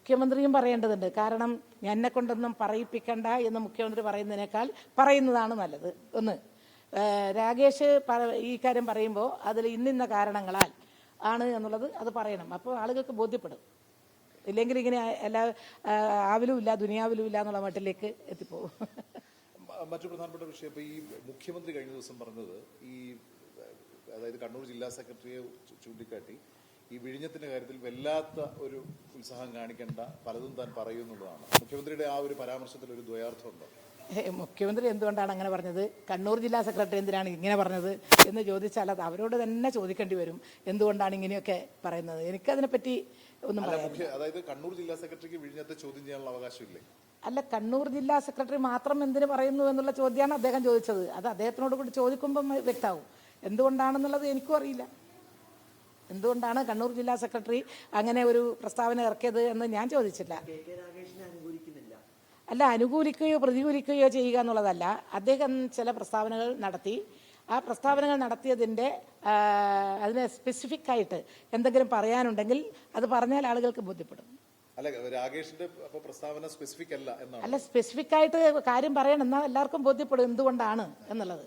മുഖ്യമന്ത്രിയും പറയേണ്ടതുണ്ട്. കാരണം എന്നെ കൊണ്ടൊന്നും പറയിപ്പിക്കണ്ട എന്ന് മുഖ്യമന്ത്രി പറയുന്നതിനേക്കാൾ പറയുന്നതാണ് നല്ലത്. ഒന്ന്, രാകേഷ് ഈ കാര്യം പറയുമ്പോൾ അതിൽ ഇന്നിന്ന കാരണങ്ങളാൽ ആണ് എന്നുള്ളത് അത് പറയണം. അപ്പോൾ ആളുകൾക്ക് ബോധ്യപ്പെടും. ഇല്ലെങ്കിൽ ഇങ്ങനെ എല്ലാ ആവിലും ഇല്ല ദുനിയാവിലും ഇല്ല എന്നുള്ള മട്ടിലേക്ക് എത്തിപ്പോകും. മറ്റു പ്രധാനപ്പെട്ട വിഷയം ഇപ്പോൾ ഈ മുഖ്യമന്ത്രി കഴിഞ്ഞ ദിവസം പറഞ്ഞത് അതായത് കണ്ണൂർ ജില്ലാ സെക്രട്ടറിയെ ചൂണ്ടിക്കാട്ടി ഈ വിഴിഞ്ഞത്തിന്റെ കാര്യത്തിൽ വല്ലാത്ത ഒരു ഉത്സാഹം കാണിക്കേണ്ട പലതും താൻ പറയുന്നുള്ളതാണ്. മുഖ്യമന്ത്രിയുടെ ആ ഒരു പരാമർശത്തിൽ ഒരു ദ്വയാർത്ഥമുണ്ടോ? മുഖ്യമന്ത്രി എന്തുകൊണ്ടാണ് അങ്ങനെ പറഞ്ഞത്, കണ്ണൂർ ജില്ലാ സെക്രട്ടറി എന്തിനാണ് ഇങ്ങനെ പറഞ്ഞത് എന്ന് ചോദിച്ചാൽ അത് അവരോട് തന്നെ ചോദിക്കേണ്ടി വരും. എന്തുകൊണ്ടാണ് ഇങ്ങനെയൊക്കെ പറയുന്നത്? എനിക്കതിനെപ്പറ്റി ഒന്നും പറയാനില്ല. അതായത് കണ്ണൂർ ജില്ലാ സെക്രട്ടറിക്ക് വിഴിഞ്ഞത്തെ ചോദ്യം ചെയ്യാനുള്ള അവകാശമില്ലേ? അല്ല, കണ്ണൂർ ജില്ലാ സെക്രട്ടറി മാത്രം എന്തിനു പറയുന്നു എന്നുള്ള ചോദ്യമാണ് അദ്ദേഹം ചോദിച്ചത്. അത് അദ്ദേഹത്തിനോട് കൂടി ചോദിക്കുമ്പം വ്യക്തമാവും. എന്തുകൊണ്ടാണെന്നുള്ളത് എനിക്കും അറിയില്ല. എന്തുകൊണ്ടാണ് കണ്ണൂർ ജില്ലാ സെക്രട്ടറി അങ്ങനെ ഒരു പ്രസ്താവന ഇറക്കിയത് എന്ന് ഞാൻ ചോദിച്ചില്ല. അല്ല, അനുകൂലിക്കുകയോ പ്രതികൂലിക്കുകയോ ചെയ്യുക എന്നുള്ളതല്ല. അദ്ദേഹം ചില പ്രസ്താവനകൾ നടത്തി. ആ പ്രസ്താവനകൾ നടത്തിയതിൻ്റെ അതിന് സ്പെസിഫിക് ആയിട്ട് എന്തെങ്കിലും പറയാനുണ്ടെങ്കിൽ അത് പറഞ്ഞാൽ ആളുകൾക്ക് ബോധ്യപ്പെടും. അല്ല, സ്പെസിഫിക് ആയിട്ട് കാര്യം പറയണം, എന്നാൽ എല്ലാവർക്കും ബോധ്യപ്പെടും എന്തുകൊണ്ടാണ് എന്നുള്ളത്.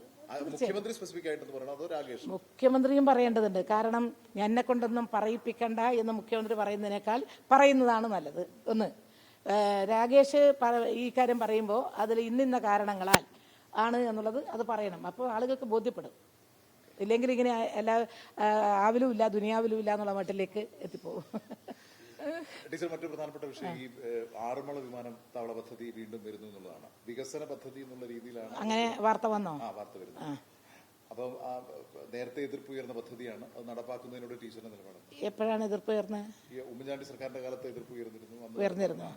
മുഖ്യമന്ത്രിയും പറയേണ്ടതുണ്ട്. കാരണം എന്നെ കൊണ്ടൊന്നും പറയിപ്പിക്കണ്ട എന്ന് മുഖ്യമന്ത്രി പറയുന്നതിനേക്കാൾ പറയുന്നതാണ് നല്ലത്. ഒന്ന്, രാകേഷ് ഈ കാര്യം പറയുമ്പോൾ അതിൽ ഇന്നിന്ന കാരണങ്ങളാൽ ആണ് എന്നുള്ളത് അത് പറയണം. അപ്പോൾ ആളുകൾക്ക് ബോധ്യപ്പെടും. ഇല്ലെങ്കിൽ ഇങ്ങനെ എല്ലാ ആവിലും ഇല്ല ദുനിയാവിലും ഇല്ല എന്നുള്ള മട്ടിലേക്ക് എത്തിപ്പോകും. ടീച്ചർ, മറ്റു പ്രധാനപ്പെട്ട വിഷയം ഈ ആറന്മുള വിമാനത്താവള പദ്ധതി വീണ്ടും വരുന്നു എന്നുള്ളതാണ്. വികസന പദ്ധതി എന്നുള്ള രീതിയിലാണ് അങ്ങനെ വാർത്ത വന്നോ? വാർത്ത വരുന്നത്. അപ്പം നേരത്തെ എതിർപ്പ് ഉയർന്ന പദ്ധതിയാണ്. അത് നടപ്പാക്കുന്നതിനോട് ടീച്ചറിന്റെ നിലപാട്? എപ്പോഴാണ് എതിർപ്പ് ഉയർന്നത്? ഉമ്മൻചാണ്ടി സർക്കാരിന്റെ കാലത്ത് എതിർപ്പ് ഉയർന്നിരുന്നു.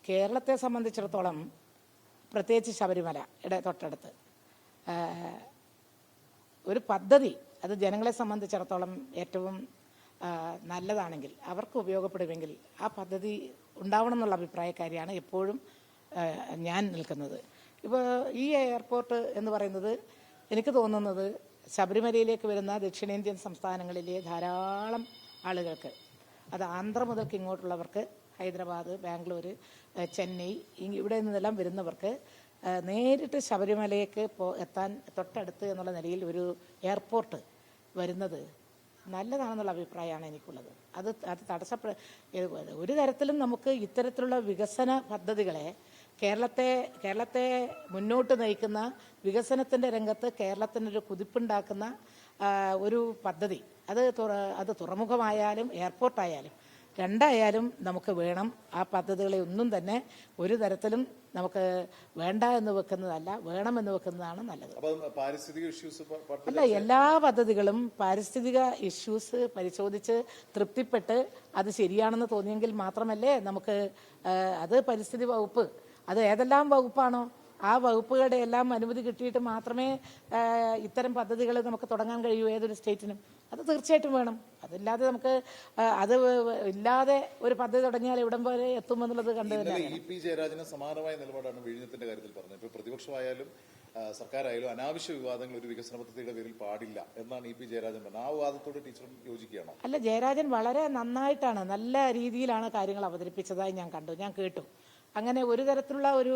കേരളത്തെ സംബന്ധിച്ചിടത്തോളം, പ്രത്യേകിച്ച് ശബരിമലയുടെ തൊട്ടടുത്ത് ഒരു പദ്ധതി അത് ജനങ്ങളെ സംബന്ധിച്ചിടത്തോളം ഏറ്റവും നല്ലതാണെങ്കിൽ, അവർക്ക് ഉപയോഗപ്പെടുമെങ്കിൽ ആ പദ്ധതി ഉണ്ടാവണം എന്നുള്ള അഭിപ്രായക്കാരിയാണ് എപ്പോഴും ഞാൻ നിൽക്കുന്നത്. ഇപ്പോൾ ഈ എയർപോർട്ട് എന്ന് പറയുന്നത് എനിക്ക് തോന്നുന്നത് ശബരിമലയിലേക്ക് വരുന്ന ദക്ഷിണേന്ത്യൻ സംസ്ഥാനങ്ങളിലെ ധാരാളം ആളുകൾക്ക്, അത് ആന്ധ്ര മുതൽക്ക് ഇങ്ങോട്ടുള്ളവർക്ക്, ഹൈദരാബാദ്, ബാംഗ്ലൂർ, ചെന്നൈ ഇവിടെ നിന്നെല്ലാം വരുന്നവർക്ക് നേരിട്ട് ശബരിമലയ്ക്ക് എത്താൻ തൊട്ടടുത്ത് എന്നുള്ള നിലയിൽ ഒരു എയർപോർട്ട് വരുന്നത് നല്ലതാണെന്നുള്ള അഭിപ്രായമാണ് എനിക്കുള്ളത്. അത് ഒരു തരത്തിലും നമുക്ക് ഇത്തരത്തിലുള്ള വികസന പദ്ധതികളെ കേരളത്തെ മുന്നോട്ട് നയിക്കുന്ന വികസനത്തിൻ്റെ രംഗത്ത് കേരളത്തിനൊരു കുതിപ്പുണ്ടാക്കുന്ന ഒരു പദ്ധതി അത് തുറമുഖമായാലും എയർപോർട്ടായാലും രണ്ടായാലും നമുക്ക് വേണം. ആ പദ്ധതികളെ ഒന്നും തന്നെ ഒരു തരത്തിലും നമുക്ക് വേണ്ട എന്ന് വെക്കുന്നതല്ല, വേണമെന്ന് വെക്കുന്നതാണ് നല്ലത്. അല്ല, എല്ലാ പദ്ധതികളും പാരിസ്ഥിതിക ഇഷ്യൂസ് പരിശോധിച്ച് തൃപ്തിപ്പെട്ട് അത് ശരിയാണെന്ന് തോന്നിയെങ്കിൽ മാത്രമല്ലേ നമുക്ക് അത് പരിസ്ഥിതി വകുപ്പ്, അത് ഏതെല്ലാം വകുപ്പാണോ ആ വകുപ്പുകളുടെ എല്ലാം അനുമതി കിട്ടിയിട്ട് മാത്രമേ ഇത്തരം പദ്ധതികൾ നമുക്ക് തുടങ്ങാൻ കഴിയൂ ഏതൊരു സ്റ്റേറ്റിനും. അത് തീർച്ചയായിട്ടും വേണം. അതില്ലാതെ നമുക്ക് അത് ഇല്ലാതെ ഒരു പദ്ധതി തുടങ്ങിയാൽ ഇവിടം വരെ എത്തുമെന്നുള്ളത് കണ്ടു. ഇ.പി. ജയരാജന് സമാനമായ നിലപാടാണ് വിഴിഞ്ഞത്തിന്റെ കാര്യത്തിൽ പറഞ്ഞത്. ഇപ്പോൾ പ്രതിപക്ഷമായാലും സർക്കാരായാലും അനാവശ്യ വിവാദങ്ങൾ ഒരു വികസന പദ്ധതിയുടെ പേരിൽ പാടില്ല എന്നാണ് ഇ.പി. ജയരാജൻ പറഞ്ഞത്. ആ വാദത്തോട് ടീച്ചറും യോജിക്കുകയാണോ? അല്ല, ജയരാജൻ വളരെ നന്നായിട്ടാണ്, നല്ല രീതിയിലാണ് കാര്യങ്ങൾ അവതരിപ്പിച്ചതായി ഞാൻ കേട്ടു. അങ്ങനെ ഒരു തരത്തിലുള്ള ഒരു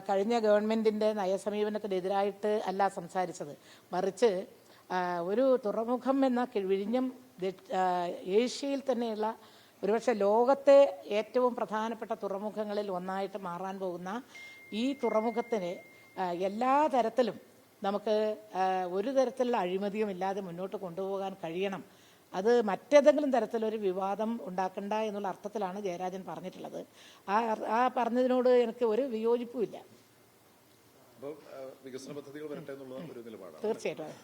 കഴിഞ്ഞ ഗവൺമെന്റിന്റെ നയസമീപനത്തിനെതിരായിട്ട് അല്ല സംസാരിച്ചത്. മറിച്ച് ഒരു തുറമുഖം എന്ന വിഴിഞ്ഞം ഏഷ്യയിൽ തന്നെയുള്ള ഒരുപക്ഷെ ലോകത്തെ ഏറ്റവും പ്രധാനപ്പെട്ട തുറമുഖങ്ങളിൽ ഒന്നായിട്ട് മാറാൻ പോകുന്ന ഈ തുറമുഖത്തിന് എല്ലാ തരത്തിലും നമുക്ക് ഒരു തരത്തിലുള്ള അഴിമതിയും ഇല്ലാതെ മുന്നോട്ട് കൊണ്ടുപോകാൻ കഴിയണം. അത് മറ്റേതെങ്കിലും തരത്തിലൊരു വിവാദം ഉണ്ടാക്കണ്ട എന്നുള്ള അർത്ഥത്തിലാണ് ജയരാജൻ പറഞ്ഞിട്ടുള്ളത്. ആ പറഞ്ഞതിനോട് എനിക്ക് ഒരു വിയോജിപ്പുമില്ല. വികസന പദ്ധതികൾ വരട്ടെ എന്നുള്ള ഒരു നിലപാടാണ്. തീർച്ചയായിട്ടും.